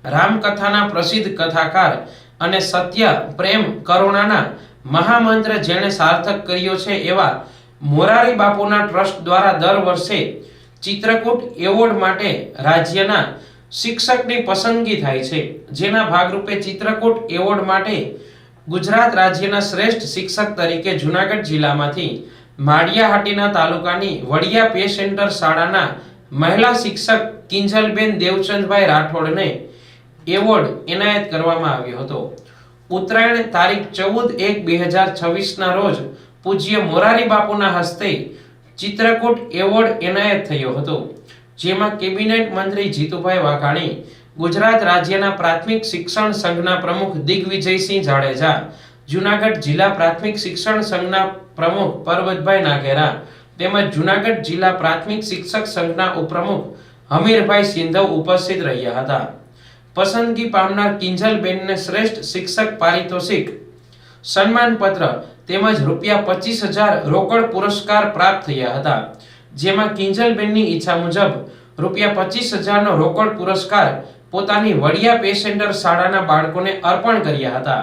રામકથાના પ્રસિદ્ધ કથાકાર અને સત્ય પ્રેમ કરુણાના મહામંત્ર જેણે સાર્થક કર્યો છે એવા મોરારી બાપુના ટ્રસ્ટ દ્વારા દર વર્ષે ચિત્રકૂટ એવોર્ડ માટે રાજ્યના શિક્ષકની પસંદગી થાય છે, જેના ભાગરૂપે ચિત્રકૂટ એવોર્ડ માટે ગુજરાત રાજ્યના શ્રેષ્ઠ શિક્ષક તરીકે જૂનાગઢ જિલ્લામાંથી માળિયાહાટીના તાલુકાની વડિયા પે સેન્ટર શાળાના મહિલા શિક્ષક કિંજલબેન દેવચંદભાઈ રાઠોડને એવોર્ડ એનાયત કરવામાં આવ્યો હતો. ઉત્તરાયણ તારીખ 14/1/2026 ના રોજ પૂજ્ય મોરારી બાપુના હસ્તે ચિત્રકૂટ એવોર્ડ એનાયત થયો હતો, જેમાં કેબિનેટ મંત્રી જીતુભાઈ વાઘાણી, ગુજરાત રાજ્યના પ્રાથમિક શિક્ષણ સંઘના પ્રમુખ દિગ્વિજયસિંહ જાડેજા, જૂનાગઢ જિલ્લા પ્રાથમિક શિક્ષણ સંઘના પ્રમુખ પરબતભાઈ નાઘેરા તેમજ જૂનાગઢ જિલ્લા પ્રાથમિક શિક્ષક સંઘના ઉપપ્રમુખ હમીરભાઈ સિંધવ ઉપસ્થિત રહ્યા હતા. પસંદગી પામનાર કિંજલબેનને શ્રેષ્ઠ શિક્ષક પારિતોષિક, સન્માનપત્ર તેમજ ₹25,000 રોકડ પુરસ્કાર પ્રાપ્ત થયા હતા, જેમાં કિંજલબેનની ઈચ્છા મુજબ ₹25,000નો રોકડ પુરસ્કાર પોતાની વડિયા પે સેન્ટર શાળાના બાળકોને અર્પણ કર્યા હતા.